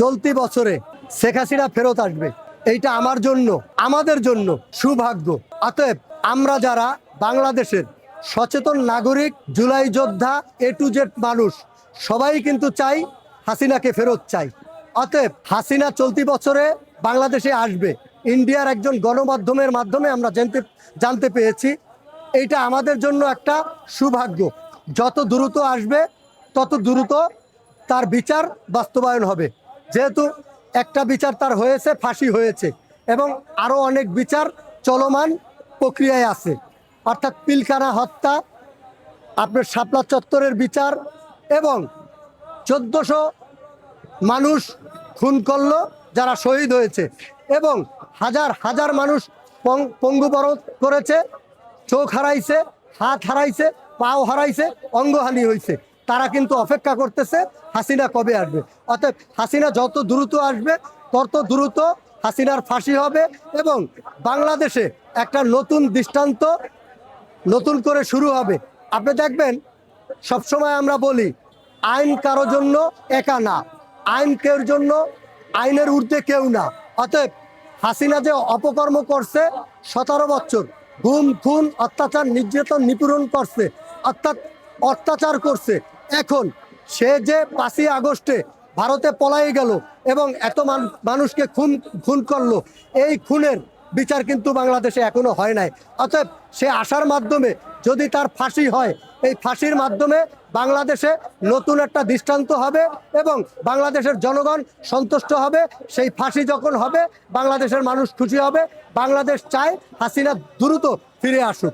চলতি বছরে শেখ হাসিনা ফেরত আসবে, এইটা আমার জন্য, আমাদের জন্য সৌভাগ্য। অতএব আমরা যারা বাংলাদেশের সচেতন নাগরিক, জুলাই যোদ্ধা, এ টু জেড মানুষ, সবাই কিন্তু চাই হাসিনাকে ফেরত চাই। অতএব হাসিনা চলতি বছরে বাংলাদেশে আসবে, ইন্ডিয়ার একজন গণমাধ্যমের মাধ্যমে আমরা জানতে পেরেছি। এইটা আমাদের জন্য একটা সৌভাগ্য। যত দ্রুত আসবে তত দ্রুত তার বিচার বাস্তবায়ন হবে। যেহেতু একটা বিচার তার হয়েছে, ফাঁসি হয়েছে, এবং আরও অনেক বিচার চলমান প্রক্রিয়ায় আছে। অর্থাৎ পিলখানা হত্যা, আপনার শাপলা চত্বরের বিচার, এবং 1400 মানুষ খুন করলো যারা শহীদ হয়েছে, এবং হাজার হাজার মানুষ পঙ্গুবরণ করেছে, চোখ হারাইছে, হাত হারাইছে, পাও হারাইছে, অঙ্গহানি হয়েছে। তারা কিন্তু অপেক্ষা করতেছে হাসিনা কবে আসবে। অতএব হাসিনা যত দ্রুত আসবে তত দ্রুত হাসিনার ফাঁসি হবে, এবং বাংলাদেশে একটা নতুন দৃষ্টান্ত নতুন করে শুরু হবে। আপনি দেখবেন, সবসময় আমরা বলি আইন কারো জন্য একা না, আইন কেউ জন্য, আইনের ঊর্ধ্বে কেউ না। অতএব হাসিনা যে অপকর্ম করছে, 17 বছর গুম খুন অত্যাচার নির্যাতন নিপীড়ন করছে, অর্থাৎ অত্যাচার করছে, এখন সে যে 5ই আগস্টে ভারতে পলাই গেল এবং এত মানুষকে খুন করলো, এই খুনের বিচার কিন্তু বাংলাদেশে এখনো হয় নাই। অতএব সে আসার মাধ্যমে যদি তার ফাঁসি হয়, এই ফাঁসির মাধ্যমে বাংলাদেশে নতুন একটা দৃষ্টান্ত হবে এবং বাংলাদেশের জনগণ সন্তুষ্ট হবে। সেই ফাঁসি যখন হবে বাংলাদেশের মানুষ খুশি হবে। বাংলাদেশ চায় হাসিনা দ্রুত ফিরে আসুক।